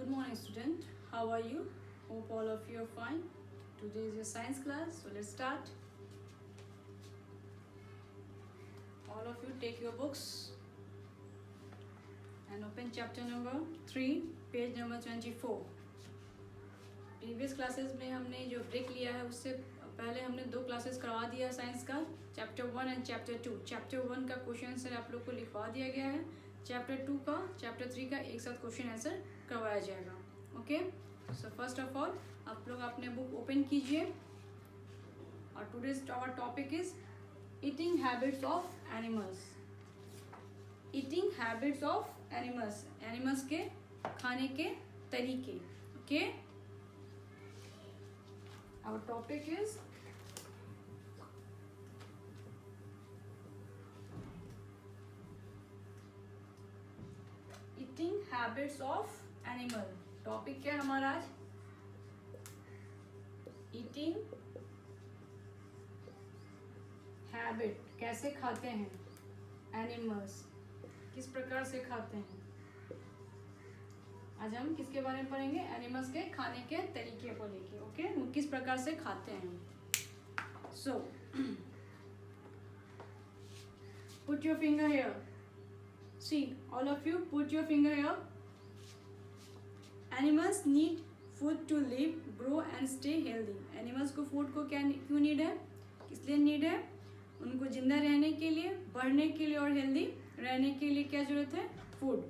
Good morning, student. How are you? Hope all of you are fine. Today is your science class, so let's start. All of you take your books and open chapter number 3, page number 24. Previous classes में हमने जो break लिया है उससे पहले हमने 2 classes करवा दिया है साइंस का, चैप्टर 1 एंड चैप्टर 2. चैप्टर 1 का क्वेश्चन आंसर आप लोग को लिखवा दिया गया है. चैप्टर 2 का, चैप्टर 3 का एक साथ क्वेश्चन आंसर करवाया जाएगा. Okay, so first of all आप लोग अपने बुक ओपन कीजिए और today's our topic is eating habits of animals. Eating habits of animals, animals के खाने के तरीके. Okay, our topic is eating habits of animal. Topic क्या है हमारा आज? ईटिंग हैबिट, कैसे खाते हैं एनिमल्स, किस प्रकार से खाते हैं. आज हम किसके बारे में पढ़ेंगे? एनिमल्स के खाने के तरीके को लेके. ओके, वो किस प्रकार से खाते हैं. So put your finger here. See all of you, put your finger here. Animals need food to live, grow and stay healthy. Animals को फूड को क्यों नीड है, किस लिए नीड है? उनको जिंदा रहने के लिए, बढ़ने के लिए और हेल्दी रहने के लिए क्या जरूरत है? Food.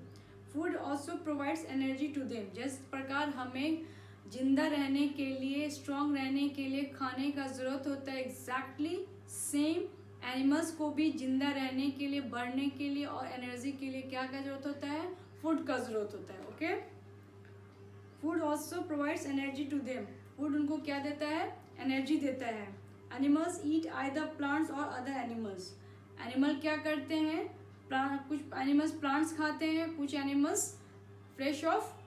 Food also provides energy to them. जिस प्रकार हमें जिंदा रहने के लिए, स्ट्रांग रहने के लिए खाने का ज़रूरत होता है, एग्जैक्टली सेम एनिमल्स को भी जिंदा रहने के लिए, बढ़ने के लिए और एनर्जी के लिए क्या का ज़रूरत होता है? फूड का ज़रूरत होता है. Okay, food also provides energy to them. फूड उनको क्या देता है? एनर्जी देता है. Animals eat either plants or other animals. Animal क्या करते हैं? कुछ एनिमल्स प्लांट्स खाते हैं, कुछ animals flesh of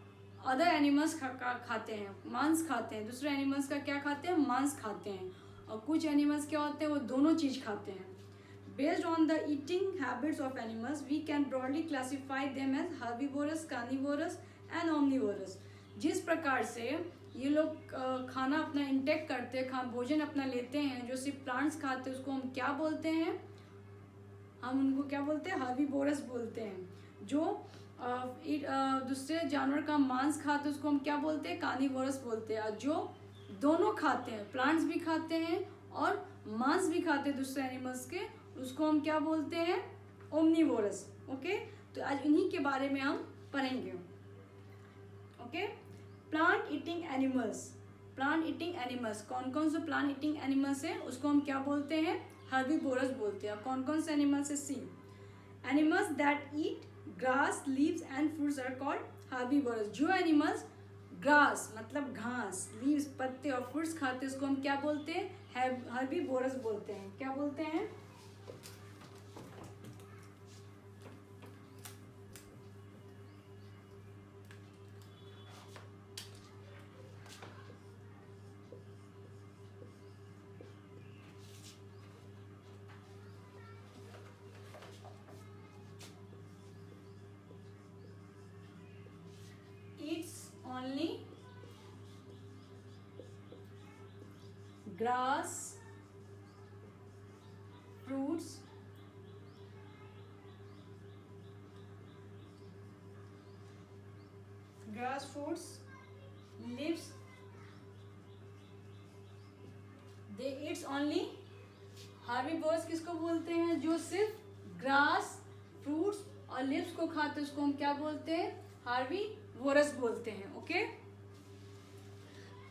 other animals खाते हैं, मांस खाते हैं. दूसरे एनिमल्स का क्या खाते हैं? मांस खाते हैं. और कुछ एनिमल्स क्या होते हैं? वो दोनों चीज़ खाते हैं. Based on the eating habits of animals we can broadly classify them as herbivorous, carnivorous and omnivorous. जिस प्रकार से ये लोग खाना अपना इंटेक करते हैं, भोजन अपना लेते हैं, जो सिर्फ प्लांट्स खाते हैं, उसको हम क्या बोलते हैं? हम उनको क्या बोलते हैं? हर्बीवोरस बोलते हैं. जो दूसरे जानवर का मांस खाते हैं उसको हम क्या बोलते हैं? कार्निवोरस बोलते हैं. और जो दोनों खाते हैं, प्लांट्स भी खाते हैं और मांस भी खाते हैं दूसरे एनिमल्स के, उसको हम क्या बोलते हैं? ओमनिवोरस. ओके, तो आज इन्हीं के बारे में हम पढ़ेंगे. Okay, plant eating animals. Plant eating animals, कौन कौन से प्लांट ईटिंग एनिमल्स है उसको हम क्या बोलते हैं? हर्बीवोरस बोलते हैं. कौन कौन से एनिमल्स है? See, animals that eat grass, leaves and fruits are called herbivorous. जो एनिमल्स ग्रास मतलब घास, लीव्स पत्ते और फ्रूट्स खाते हैं उसको हम क्या बोलते हैं? हर्बीवोरस बोलते हैं. क्या बोलते हैं? Eats only grass, fruits, leaves. They eats only herbivores. किसको बोलते हैं? जो सिर्फ ग्रास, फ्रूट्स और लीव्स को खाते हैं उसको हम क्या बोलते हैं? हर्बीवोरस बोलते हैं. Okay,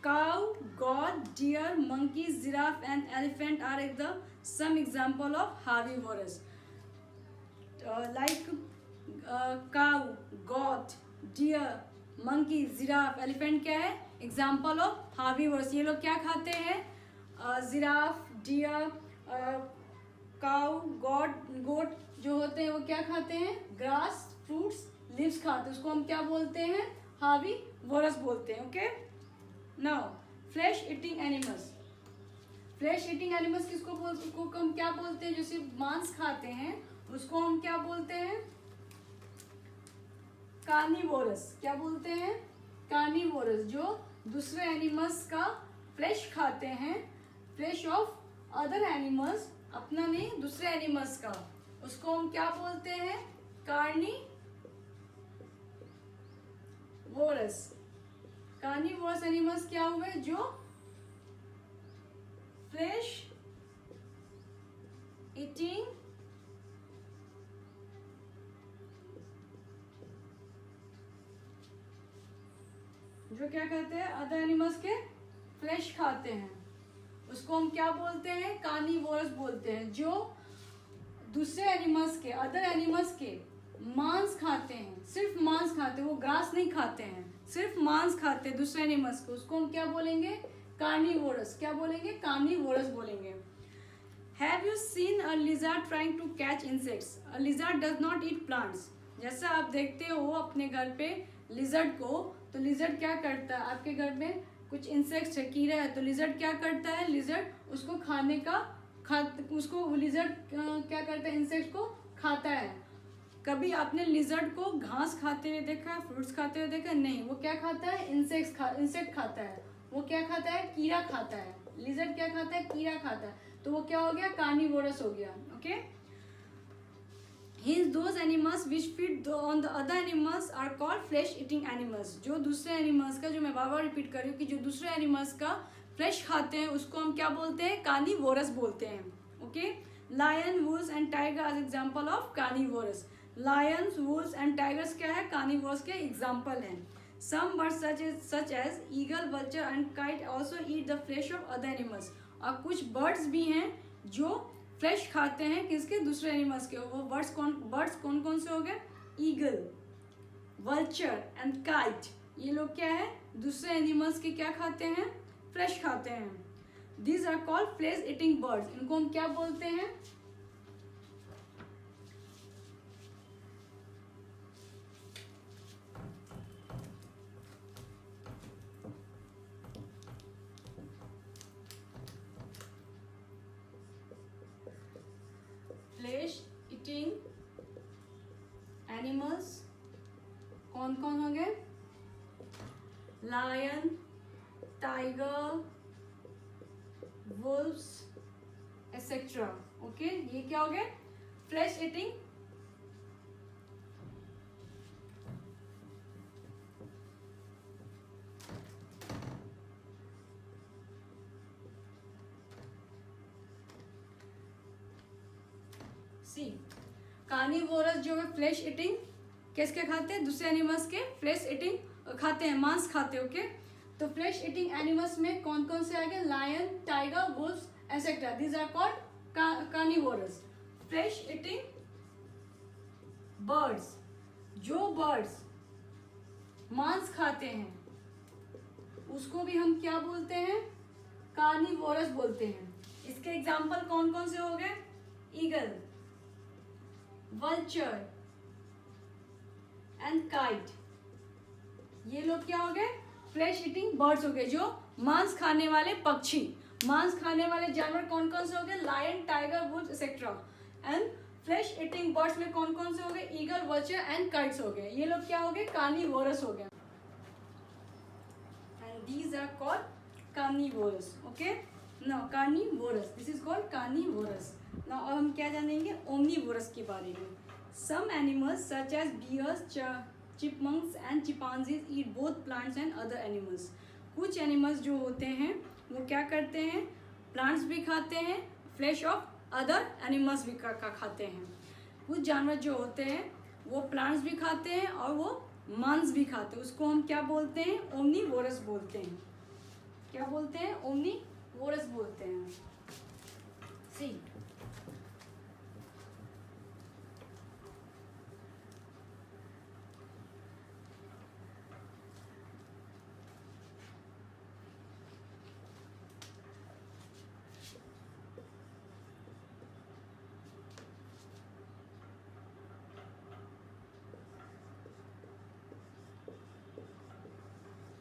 cow, goat, deer, monkey, giraffe and elephant are the some example of herbivorous. Like cow, goat, deer, monkey, giraffe, elephant क्या है? Example of herbivorous. ये लोग क्या खाते हैं? जिराफ, डियर, काउ, गोट जो होते हैं वो क्या खाते हैं? ग्रास, फ्रूट्स, लीव्स खाते हैं. उसको हम क्या बोलते हैं? हर्बीवोरस बोलते हैं. Okay, now flesh eating animals. Flesh eating animals किसको बोलते? उसको हम क्या बोलते हैं? जो सिर्फ मांस खाते हैं उसको हम क्या बोलते हैं? कार्निवोरस. क्या बोलते हैं? कार्निवोरस, जो दूसरे एनिमल्स का फ्लैश खाते हैं, फ्लैश ऑफ अदर एनिमल्स, अपना नहीं दूसरे एनिमल्स का, उसको हम क्या बोलते हैं? कार्निवोरस। कार्निवोरस एनिमल्स क्या हुए? जो फ्लैश ईटिंग जो क्या कहते हैं? अदर एनिमल्स के फ्लैश खाते हैं, उसको हम क्या बोलते हैं? कार्निवोरस बोलते हैं। जो दूसरे एनिमल्स के, अदर एनिमल्स के मांस खाते हैं, सिर्फ मांस खाते हैं, वो ग्रास नहीं खाते हैं, सिर्फ मांस खाते हैं दूसरे एनिमल्स को, उसको हम क्या बोलेंगे? कार्निवोरस। क्या बोलेंगे? कार्निवोरस बोलेंगे। Have you seen a lizard trying to catch insects? A lizard does not eat plants. जैसा आप देखते हो अपने घर पे लिजर्ड को, तो लिजर्ड क्या करता है? आपके घर में कुछ इंसेक्ट्स है, कीड़ा है, तो लिजर्ड क्या करता है? लिजर्ड उसको खाने का उसको लिजर्ड क्या करता है? इंसेक्ट को खाता है। कभी आपने लिजर्ड को घास खाते हुए देखा है? फ्रूट्स खाते हुए देखा है? नहीं, वो क्या खाता है? इंसेक्ट खाता है। वो क्या खाता है? कीड़ा खाता है। लिजर्ड क्या खाता है? कीड़ा खाता है। तो वो क्या हो गया? कार्निवोरस हो गया। Okay, Hence those animals which feed on the other animals are called flesh eating animals. जो दूसरे एनिमल्स का, जो मैं बार बार रिपीट कर रही हूँ कि जो दूसरे एनिमल्स का फ्लैश खाते हैं, उसको हम क्या बोलते हैं? कार्निवोरस बोलते हैं। Okay, lion, wolves and tiger are example of carnivorous. Lions, wolves and tigers क्या है? कार्निवोरस के एग्जाम्पल हैं। Some birds such as eagle, vulture and kite also eat the flesh of other animals. और कुछ birds भी हैं जो flash खाते हैं किसके? दूसरे एनिमल्स के। वो बर्ड्स कौन कौन से हो गए? Eagle, vulture and kite. ये लोग क्या है? दूसरे एनिमल्स के क्या खाते हैं? फ्लैश खाते हैं। These are called flesh eating birds. इनको हम क्या बोलते हैं? फ्लैश ईटिंग एनिमल्स कौन कौन हो गए? Lion, tiger, wolves etcetera. Okay, ये क्या हो गए? फ्लैश ईटिंग सी। कार्निवोरस जो है फ्लैश ईटिंग किसके खाते हैं? दूसरे एनिमल्स के फ्लैश ईटिंग खाते हैं, मांस खाते हैं। ओके, तो फ्लैश ईटिंग एनिमल्स में कौन कौन से आएंगे? Lion, tiger, wolves etcetera. These are called carnivorous. Flesh eating birds, जो बर्ड्स मांस खाते हैं, उसको भी हम क्या बोलते हैं? कार्निवोरस बोलते हैं। इसके एग्जाम्पल कौन कौन से हो गए? Eagle, vulture and kite. ये लोग क्या हो गए? फ्लैश ईटिंग बर्ड्स हो गए, जो मांस खाने वाले पक्षी। मांस खाने वाले जानवर कौन कौन से हो गए? Lion, tiger, wolf etcetera. And flesh eating birds में कौन कौन से हो गए? ईगल, वल्चर एंड काइट्स हो गए। ये लोग क्या हो गए? कार्निवोरस हो गए। And these are called carnivorous. Okay, now carnivorous, this is called carnivorous. Now अब हम क्या जानेंगे? ओमनीवोरस के बारे में। Some animals such as bears, chipmunks and chimpanzees eat both plants and other animals. कुछ एनिमल्स जो होते हैं वो क्या करते हैं? प्लांट्स भी खाते हैं, फ्लैश ऑफ अदर एनिमल्स भी खाते हैं। कुछ जानवर जो होते हैं वो प्लांट्स भी खाते हैं और वो मांस भी खाते हैं। उसको हम क्या बोलते हैं? ओमनीवोरस बोलते हैं। क्या बोलते हैं? ओमनीवोरस बोलते हैं। सी,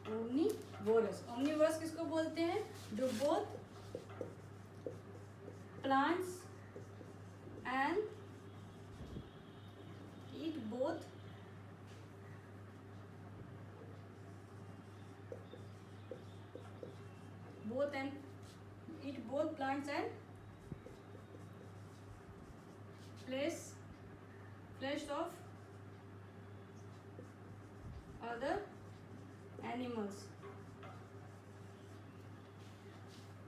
ओमनीवोरस। ओमनीवोरस किसको बोलते हैं? जो both plants and eat both both plants and flesh of other animals.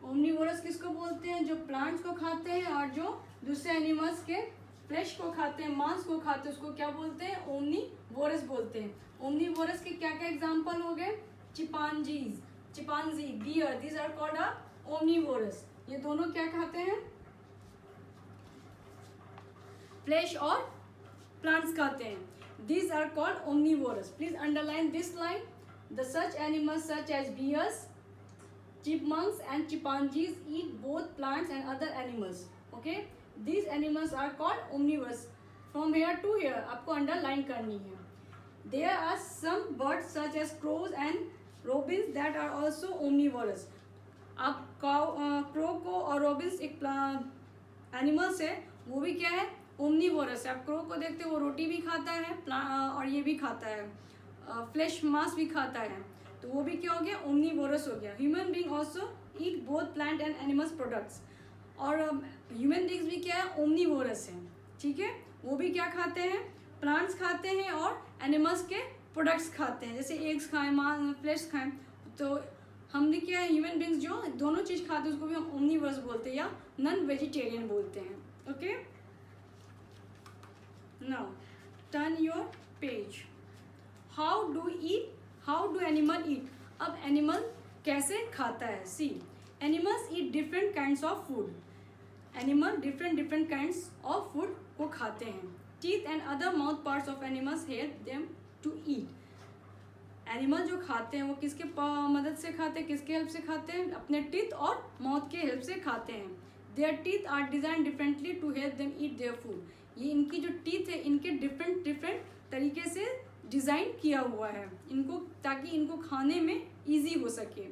Omnivorous किसको बोलते हैं? जो प्लांट्स को खाते हैं और जो दूसरे एनिमल्स के फ्लेश को खाते हैं, मांस को खाते हैं, उसको क्या बोलते हैं? ओमनीवोरस बोलते हैं. ओमनीवोरस के क्या क्या एग्जांपल हो गए? Chimpanzee, bear, these are called a omnivorous. ये दोनों क्या खाते हैं? फ्लेश और प्लांट्स खाते हैं. These are called omnivorous. Please underline this line. The such animals such as bears, chipmunks and chimpanzees eat both plants and other animals. Okay? These animals are called omnivorous. From here to here आपको underline करनी है. There are some birds such as crows and robins that are also omnivorous. अब crow को और Robbins एक animals है, वो भी क्या है? ओमनीवोरस है. आप क्रो को देखते हो, वो रोटी भी खाता है और ये भी खाता है, फ्लेश मांस भी खाता है, तो वो भी क्या हो गया? ओमनीवोरस हो गया. Human being also eat both plant and animals products. और ह्यूमन बीइंग्स भी क्या है? ओमनीवोरस है. ठीक है, वो भी क्या खाते हैं? प्लांट्स खाते हैं और एनिमल्स के प्रोडक्ट्स खाते हैं, जैसे एग्स खाएं, फ्लेश खाएं. तो हमने क्या है? ह्यूमन बीइंग्स जो दोनों चीज़ खाते हैं उसको भी हम ओमनीवोरस बोलते हैं या नॉन वेजिटेरियन बोलते हैं. Okay, now turn your page. How do animal eat? अब एनिमल कैसे खाता है? See, animals eat different kinds of food. Animal different kinds of food को खाते हैं. Teeth and other mouth parts of animals help them to eat. Animal जो खाते हैं वो किसके मदद से खाते हैं? किसके हेल्प से खाते हैं? अपने टीथ और माउथ के हेल्प से खाते हैं. Their teeth are designed differently to help them eat their food. ये इनकी जो टीथ है इनके डिफरेंट तरीके से डिज़ाइन किया हुआ है इनको, ताकि इनको खाने में इजी हो सके.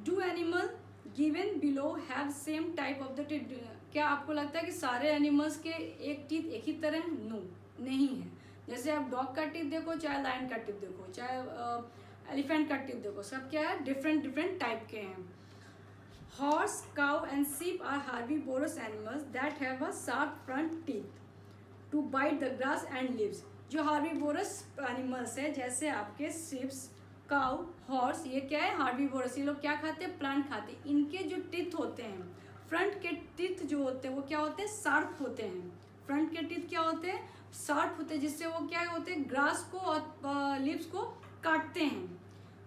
Do animal given below have same type of the teeth? क्या आपको लगता है कि सारे एनिमल्स के एक टीथ एक ही तरह? नो, नहीं है. जैसे आप डॉग का टीथ देखो, चाहे लायन का टीथ देखो, चाहे एलिफेंट का टीथ देखो, सब क्या है? डिफरेंट टाइप के हैं. Horse, cow and sheep are herbivorous animals that have a sharp front teeth to bite the grass and leaves. जो हार्बीवोरस एनिमल्स है, जैसे आपके शिप्स, काउ, हॉर्स, ये क्या है? हार्बीवोरस. ये लोग क्या खाते हैं? प्लांट खाते हैं. इनके जो टीथ होते हैं, फ्रंट के टीथ जो होते हैं वो क्या होते हैं? शार्प होते हैं. फ्रंट के टीथ क्या होते हैं? शार्प होते हैं, जिससे वो क्या होते हैं? ग्रास को और लीव्स को काटते हैं.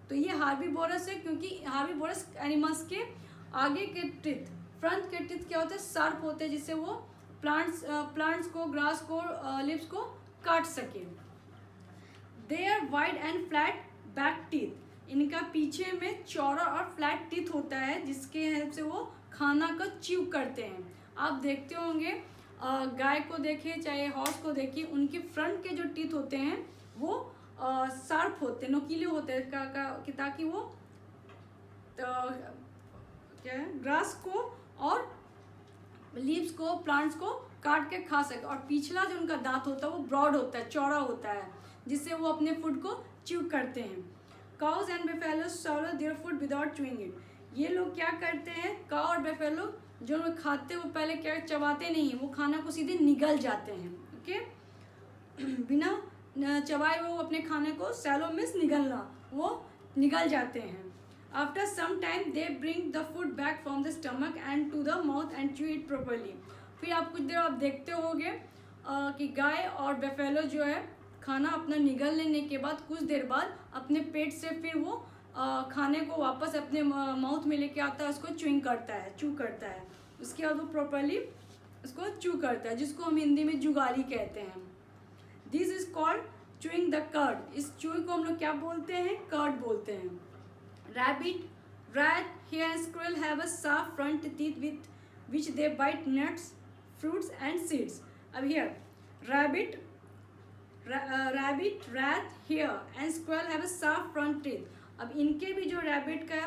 तो ये हार्बीवोरस है, क्योंकि हार्बीवोरस एनिमल्स के आगे के टीथ, फ्रंट के टीथ क्या होते हैं? शार्प होते हैं, जिससे वो प्लांट्स को, ग्रास को, लीव्स को काट सके. They are wide and flat back teeth. इनका पीछे में चौड़ा और फ्लैट टीथ होता है, जिसके हेल्प से वो खाना को च्यू करते हैं. आप देखते होंगे, गाय को देखिए चाहे हॉर्स को देखिए, उनके फ्रंट के जो टीथ होते हैं वो शार्प होते हैं, नुकीले होते हैं, ताकि वो क्या है? ग्रास को और लीव्स को, प्लांट्स को काट के खा सके. और पिछला जो उनका दांत होता है वो ब्रॉड होता है, चौड़ा होता है, जिससे वो अपने फूड को च्यू करते हैं. Cause and buffalo swallow their food without chewing it. ये लोग क्या करते हैं? काउ और बेफेलो जो लोग खाते हैं वो पहले क्या चबाते नहीं, वो खाना को सीधे निगल जाते हैं. ओके, बिना चबाए वो अपने खाने को, सैलो मीन्स निगलना, वो निगल जाते हैं. After some time they bring the food back from the stomach and to the mouth and chew it properly. फिर आप कुछ देर आप देखते होंगे कि गाय और बेफेलो जो है खाना अपना निगल लेने के बाद कुछ देर बाद अपने पेट से फिर वो खाने को वापस अपने माउथ में लेके आता है, उसको चू करता है. उसके बाद वो प्रॉपरली उसको चू करता है, जिसको हम हिंदी में जुगाली कहते हैं. This is called chewing the curd. इस चूइंग को हम लोग क्या बोलते हैं? कर्ड बोलते हैं. Rabbit, rat, hare and squirrel have a sharp front teeth with which they bite nuts, fruits and seeds. अब here, rabbit, rat, hare and squirrel have a sharp front teeth. अब इनके भी जो रैबिट का,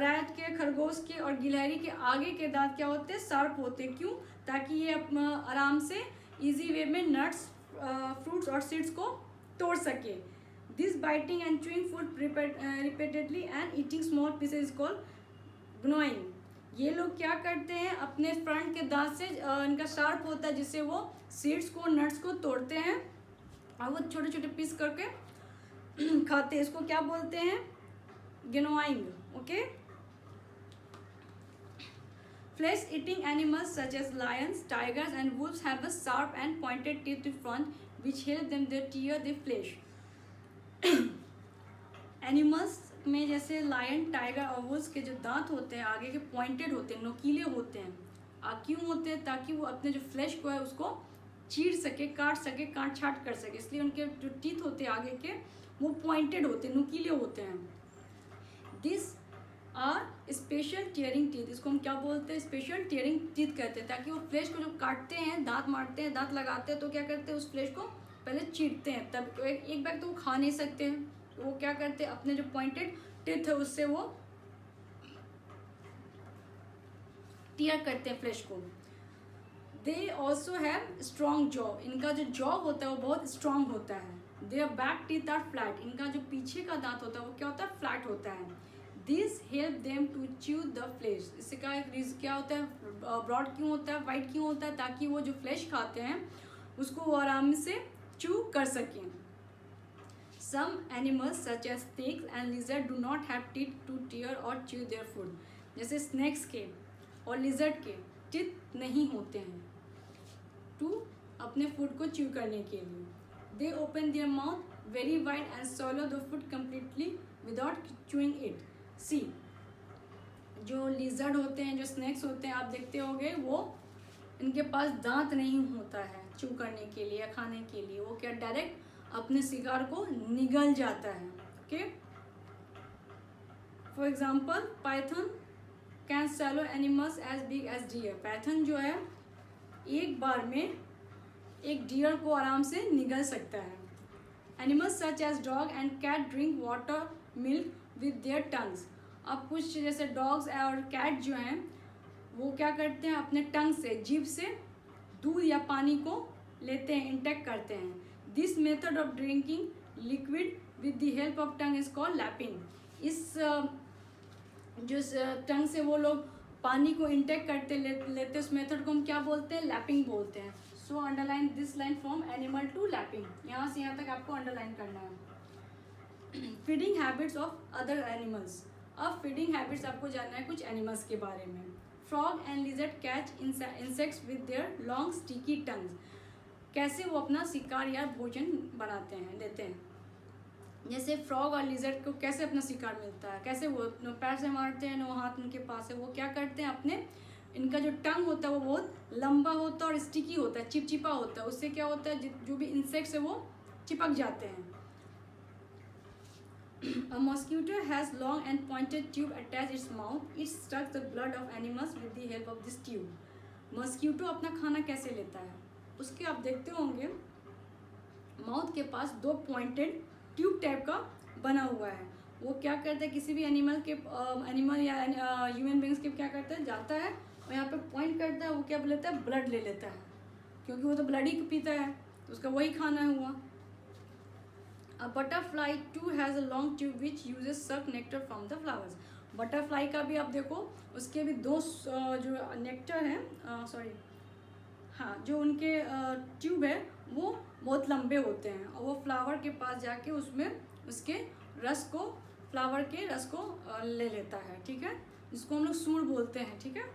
rat के, खरगोश के और गिलहरी के आगे के दांत क्या होते हैं? शार्प होते हैं. क्यों? ताकि ये आराम से इजी वे में नट्स, फ्रूट्स और सीड्स को तोड़ सके. This biting and chewing food repeatedly and eating small pieces is called ग्नोइंग। ये लोग क्या करते हैं, अपने फ्रंट के दांत से इनका शार्प होता है जिससे वो सीड्स को, नट्स को तोड़ते हैं और वो छोटे छोटे पीस करके खाते हैं। इसको क्या बोलते हैं, ग्नोइंग। Okay. Flesh eating animals such as lions, tigers and wolves have a sharp and pointed teeth in front which help them to tear the flesh. Animals में जैसे लायन, टाइगर और वुल्स के जो दांत होते हैं आगे के पॉइंटेड होते हैं, नोकीले होते हैं। क्यों होते हैं, ताकि वो अपने जो फ्लैश को है उसको चीर सके, काट सके, काट छाट कर सके, इसलिए उनके जो टीथ होते हैं आगे के वो पॉइंटेड होते हैं, नुकीले होते हैं। This are special tearing teeth, इसको हम क्या बोलते हैं, स्पेशल टीयरिंग टीथ कहते हैं, ताकि वो फ्लैश को जो काटते हैं, दांत मारते हैं, दांत लगाते हैं, तो क्या करते हैं, उस फ्लैश को पहले चीरते हैं। तब एक बैग तो वो खा नहीं सकते हैं, तो वो क्या करते हैं, अपने जो पॉइंटेड टीथ है उससे वो टीयर करते हैं फ्लैश को। They also have strong jaw, इनका जो जॉ होता है वो बहुत स्ट्रॉन्ग होता है। Their back teeth are flat, इनका जो पीछे का दांत होता है वो क्या होता है, फ्लैट होता है। This help them to chew the flesh, इससे क्या होता है, ब्रॉड क्यों होता है, वाइट क्यों होता है, ताकि वो जो फ्लैश खाते हैं उसको वो आराम से च्यू कर सकें। Some animals such as snakes and lizard do not have teeth to tear और च्यू देयर फूड, जैसे स्नेक्स के और लिजर्ड के टीथ नहीं होते हैं टू अपने फूड को च्यू करने के लिए। They open their mouth very wide and swallow the food completely without chewing it. See, जो लिजर्ड होते हैं, जो स्नेक्स होते हैं, आप देखते होंगे वो इनके पास दांत नहीं होता है च्यू करने के लिए या खाने के लिए, वो क्या डायरेक्ट अपने शिकार को निगल जाता है। Okay. For example python can swallow animals as big as deer, python जो है एक बार में एक डियर को आराम से निगल सकता है। Animals such as dog and cat drink water milk with their tongues, अब कुछ जैसे डॉग्स और कैट जो हैं वो क्या करते हैं, अपने टंग से, जीभ से दूध या पानी को लेते हैं, इंटेक करते हैं। This method of drinking liquid with the help of tongue is called lapping. इस जो टंग से वो लोग पानी को इंटेक करते लेते उस मेथड को हम क्या बोलते हैं, लैपिंग बोलते हैं। So underline this line from animal to lapping, यहाँ से यहाँ तक आपको अंडरलाइन करना है। Feeding habits of other animals, अब फीडिंग हैबिट्स आपको जानना है कुछ एनिमल्स के बारे में। Frog and lizard catch insects with their long sticky tongues, कैसे वो अपना शिकार या भोजन बनाते हैं, लेते हैं। जैसे फ्रॉग और लिजर्ड को कैसे अपना शिकार मिलता है, कैसे वो पैर से मारते हैं, वो हाथ उनके पास है, वो क्या करते हैं, अपने इनका जो टंग होता है वो बहुत लंबा होता है और स्टिकी होता है, चिपचिपा होता है, उससे क्या होता है, जो भी इंसेक्ट्स है वो चिपक जाते हैं। A mosquito has long and pointed tube attached its mouth. It sucks the blood of animals with the help of this tube. Mosquito अपना खाना कैसे लेता है, उसके आप देखते होंगे माउथ के पास दो पॉइंटेड ट्यूब टाइप का बना हुआ है। वो क्या करता है, किसी भी एनिमल या ह्यूमन बींग्स के क्या करता है, जाता है और यहाँ पे पॉइंट करता है, वो क्या लेता है, ब्लड ले लेता है, क्योंकि वो तो ब्लड ही पीता है, तो उसका वही खाना हुआ। A butterfly too has a long tube which uses suck nectar from the flowers. Butterfly का भी आप देखो, उसके भी दो जो नेक्टर हैं, जो उनके ट्यूब है वो बहुत लंबे होते हैं और वो फ्लावर के पास जाके उसमें उसके रस को, फ्लावर के रस को ले लेता है, ठीक है, जिसको हम लोग सूंड बोलते हैं, ठीक है।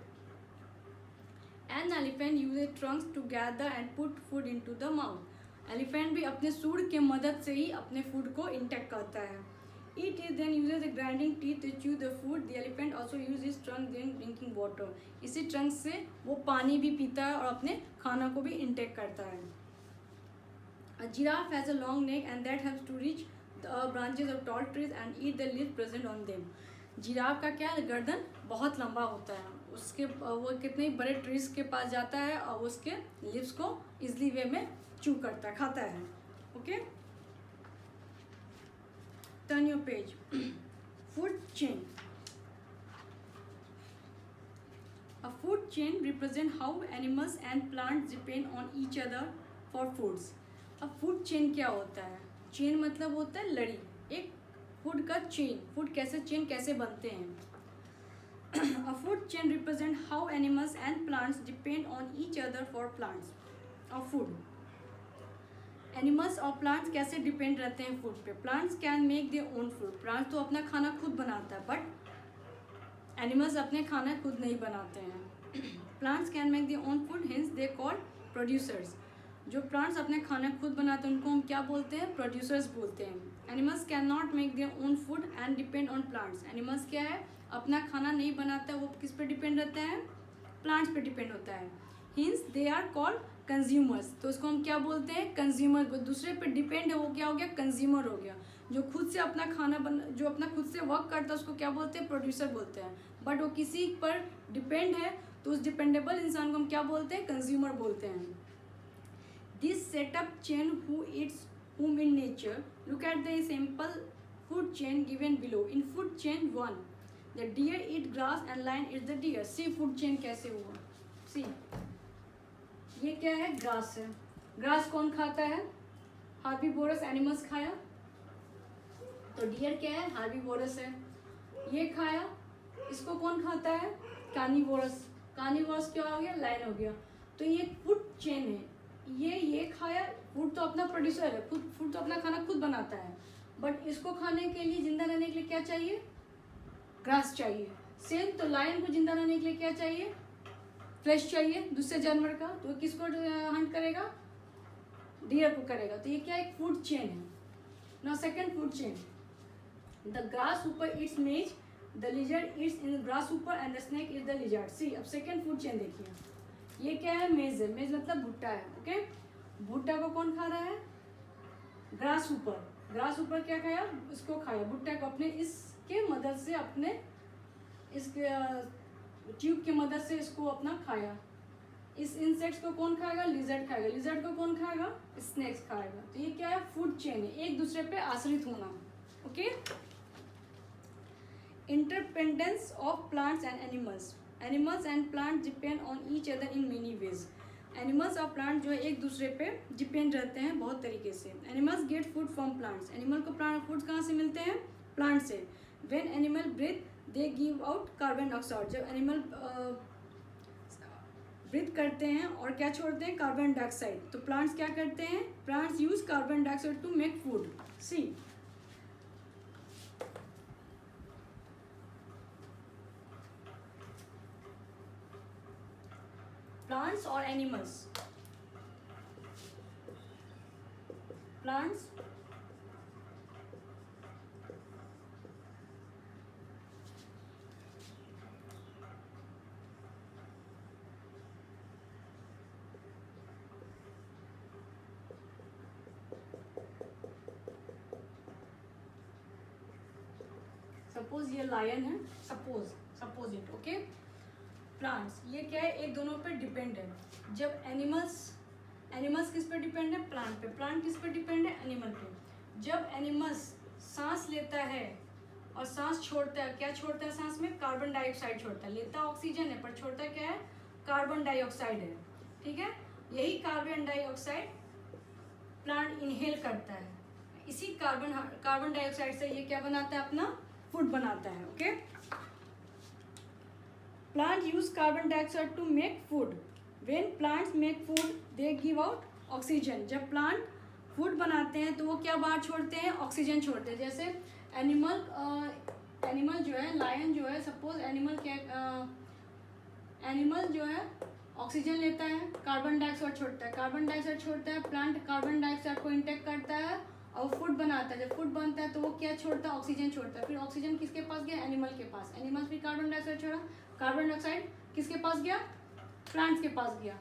An elephant uses trunks to gather and put food into the mouth. Elephant भी अपने सूंड के मदद से ही अपने फूड को इंटेक करता है। It is then uses the grinding teeth to chew the food. The elephant also uses his trunk then drinking water. इसी ट्रंक से वो पानी भी पीता है और अपने खाना को भी इंटेक करता है। A giraffe has a long neck and that helps to reach the branches of tall trees and eat the leaves present on them. Giraffe का क्या है, गर्दन बहुत लंबा होता है, उसके वो कितने बड़े ट्रीज के पास जाता है और उसके लिप्स को इजली वे में चू करता है, खाता है। Okay, turn your page. Food chain. A food chain represent how animals and plants depend on each other for foods. अब फूड चेन क्या होता है, चेन मतलब होता है लड़ी, एक फूड का चेन, फूड कैसे चेन कैसे बनते हैं। A food chain represent how animals and plants depend on each other for plants or food. Animals और प्लांट्स कैसे डिपेंड रहते हैं फूड पे. Plants can make their own food. Plants तो अपना खाना खुद बनाता है, बट एनिमल्स अपने खाना खुद नहीं बनाते हैं. Plants can make their own food, hints they called producers. जो प्लांट्स अपने खाना खुद बनाते हैं उनको हम क्या बोलते हैं? प्रोड्यूसर्स बोलते हैं. Animals can not make their own food and depend on plants. Animals क्या है? अपना खाना नहीं बनाता है, वो किस पे डिपेंड रहता है? प्लांट्स पे डिपेंड होता है. Hence they are called consumers. तो उसको हम क्या बोलते हैं? कंज्यूमर. दूसरे पे डिपेंड है वो क्या हो गया? कंज्यूमर हो गया. जो खुद से अपना खाना जो अपना खुद से वर्क करता है उसको क्या बोलते हैं? प्रोड्यूसर बोलते हैं. बट वो किसी पर डिपेंड है तो उस डिपेंडेबल इंसान को हम क्या बोलते हैं? कंज्यूमर बोलते हैं. This setup chain who it's whom in nature. Look at the simple food chain given below. In food chain 1, the deer eat grass and lion eats the deer. See food chain कैसे हुआ? See, ये क्या है? Grass है. Grass कौन खाता है? Herbivores animals खाया. तो डियर क्या है? हार्बीवोरस है. ये खाया. इसको कौन खाता है? कार्निवोरस. कार्निवोरस क्या हो गया? लायन हो गया. तो ये फूड चेन है. ये खाया. फूड तो अपना प्रोड्यूसर है, खुद फूड तो अपना खाना खुद बनाता है, बट इसको खाने के लिए, जिंदा रहने के लिए क्या चाहिए? ग्रास चाहिए. सेम तो लायन को जिंदा रहने के लिए क्या चाहिए? फ्लेश चाहिए दूसरे जानवर का. तो किसको हंट करेगा? डियर को करेगा. तो ये क्या? एक फूड चेन है. Now second food chain, the grasshopper eats maize, the lizard eats in grasshopper and the snake is the lizard. See, अब सेकंड फूड चेन देखिए. ये क्या है? मेज है. मेज मतलब भुट्टा है. ओके, भुट्टा को कौन खा रहा है? ग्रासहॉपर. ग्रासहॉपर क्या खाया? इसको खाया. भुट्टा को अपने इसके मदद से, अपने इसके ट्यूब की मदद से इसको अपना खाया. इस इंसेक्ट्स को कौन खाएगा? लिजर्ड खाएगा. लिजर्ड को कौन खाएगा? स्नेक्स खाएगा. तो ये क्या है? फूड चेन है, एक दूसरे पे आश्रित होना. Okay, interdependence of plants and animals. Animals and plant depend on each other in many veg. Animals और प्लांट जो है एक दूसरे पे डिपेंड रहते हैं बहुत तरीके से. Animals get food from plants. Animal को फूड कहाँ से मिलते हैं? प्लांट से. When animal breathe they give out carbon dioxide. जब एनिमल ब्रीथ करते हैं और क्या छोड़ते हैं? Carbon dioxide. तो प्लांट्स क्या करते हैं? Plants use carbon dioxide to make food. See, plants or animals. Plants suppose ये लायन है. Suppose it. ओके, प्लांट्स ये क्या है? एक दोनों पे डिपेंड है. जब एनिमल्स किस पे डिपेंड है? प्लांट पे. प्लांट किस पे डिपेंड है? एनिमल पे. जब एनिमल्स सांस लेता है और सांस छोड़ता है, क्या छोड़ता है? सांस में कार्बन डाइऑक्साइड छोड़ता है. लेता ऑक्सीजन है पर छोड़ता क्या है? कार्बन डाइऑक्साइड है. ठीक है, यही कार्बन डाइऑक्साइड प्लांट इनहेल करता है. इसी कार्बन डाइऑक्साइड से ये क्या बनाता है? अपना फूड बनाता है. Okay, plant use carbon dioxide to make food. When plants make food they give out oxygen. जब प्लांट फूड बनाते हैं तो वो क्या बाहर छोड़ते हैं? ऑक्सीजन छोड़ते हैं. जैसे एनिमल जो है, लायन जो है, सपोज एनिमल जो है ऑक्सीजन लेता है, कार्बन डाइऑक्साइड छोड़ता है. कार्बन डाइऑक्साइड छोड़ता है, प्लांट कार्बन डाइऑक्साइड को इंटेक करता है और फूड बनाता है. जब फूड बनता है तो वो क्या छोड़ता है? ऑक्सीजन छोड़ता है. फिर ऑक्सीजन किसके पास गया? एनिमल के पास. एनिमल फिर कार्बन डाइऑक्साइड छोड़ा. कार्बन डाइऑक्साइड किसके पास गया? प्लांट्स के पास गया.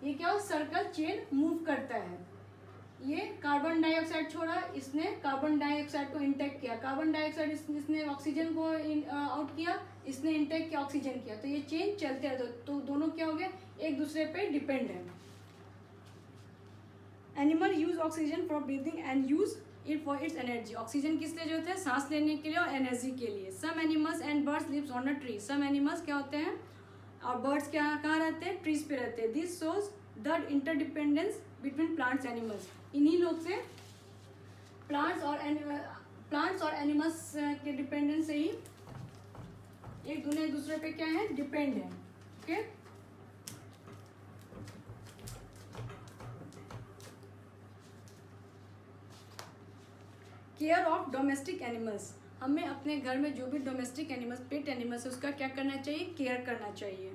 ये क्या हो? सर्कल चेन मूव करता है. ये कार्बन डाइऑक्साइड छोड़ा, इसने कार्बन डाइऑक्साइड को इंटेक किया. कार्बन डाइऑक्साइड इसने ऑक्सीजन को आउट किया, इसने इंटेक किया, ऑक्सीजन किया. तो ये चेन चलते रहते. तो दोनों क्या हो गए? एक दूसरे पे डिपेंड है. Animal use oxygen for breathing and use it for its energy. Oxygen किस लिए जो होता है? सांस लेने के लिए और एनर्जी के लिए. Some animals and birds lives on a tree. Some animals क्या होते हैं और बर्ड्स कहाँ रहते हैं? ट्रीज पे रहते हैं. This shows the interdependence between plants animals. इन्हीं लोग से प्लांट्स और एनिमल्स के डिपेंडेंस से ही एक दूसरे पे क्या है, डिपेंड है। Okay, care of domestic animals, हमें अपने घर में जो भी डोमेस्टिक एनिमल्स, पेट एनिमल्स है, उसका क्या करना चाहिए, केयर करना चाहिए।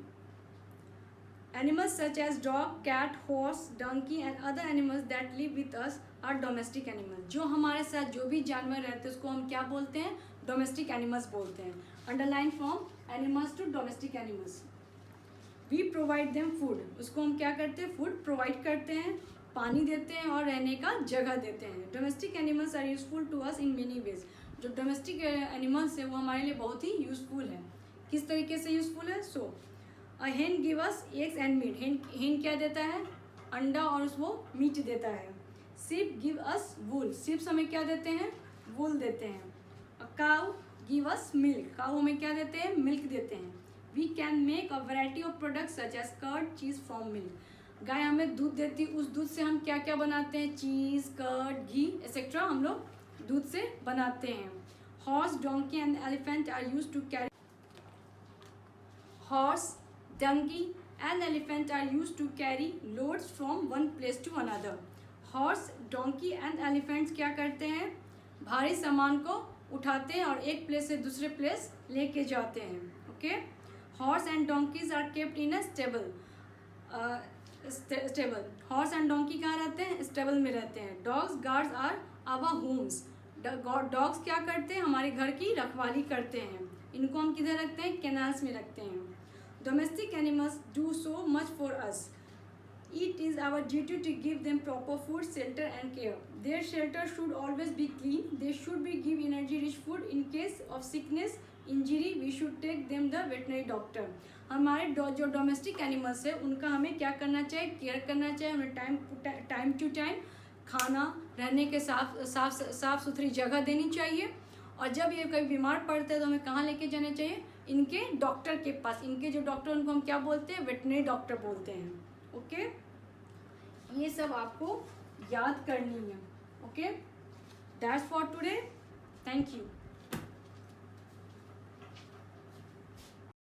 Animals such as dog, cat, horse, donkey and other animals that live with us are domestic animals. जो हमारे साथ जो भी जानवर रहते हैं उसको हम क्या बोलते हैं, डोमेस्टिक एनिमल्स बोलते हैं। Underline from animals to domestic animals. We provide them food, उसको हम क्या करते हैं, फूड प्रोवाइड करते हैं, पानी देते हैं और रहने का जगह देते हैं। Domestic animals are useful to us in many ways, जो डोमेस्टिक एनिमल्स है वो हमारे लिए बहुत ही यूजफुल है। किस तरीके से यूजफुल है, so a hen give us eggs and meat, hen क्या देता है, अंडा और वो मीट देता है। Sheep give us wool, sheeps हमें क्या देते हैं, वूल देते हैं। A cow give us milk, cow हमें क्या देते हैं, मिल्क देते हैं। We can make a variety of products such as curd, cheese from milk, गाय हमें दूध देती, उस दूध से हम क्या क्या बनाते हैं, चीज़, कर्ड, घी एक्सेट्रा हम लोग दूध से बनाते हैं। Horse, donkey and elephant are used to carry, horse, donkey and elephant are used to carry loads from one place to another. Horse, donkey and elephants क्या करते हैं, भारी सामान को उठाते हैं और एक प्लेस से दूसरे प्लेस लेके जाते हैं। Okay, horse and donkeys are kept in a stable, stable, horse and donkey कहाँ रहते हैं, स्टेबल में रहते हैं। Dogs guards are our homes, dogs क्या करते हैं, हमारे घर की रखवाली करते हैं। इनको हम किधर रखते हैं, कैनाल्स में रखते हैं। Domestic animals do so much for us. It is our duty to give them proper food, shelter and care. Their shelter should always be clean. They should be give energy-rich food. In case of sickness, injury, we should take them the veterinary doctor. हमारे जो domestic animals है उनका हमें क्या करना चाहिए, care करना चाहिए। हमें टाइम टू टाइम खाना, रहने के साफ सुथरी जगह देनी चाहिए। और जब ये कभी बीमार पड़ते हैं तो हमें कहाँ लेके जाना चाहिए, इनके डॉक्टर के पास। इनके जो डॉक्टर उनको हम क्या बोलते हैं, वेटनरी डॉक्टर बोलते हैं। ओके, ये सब आपको याद करनी है। Okay, that's for today, thank you.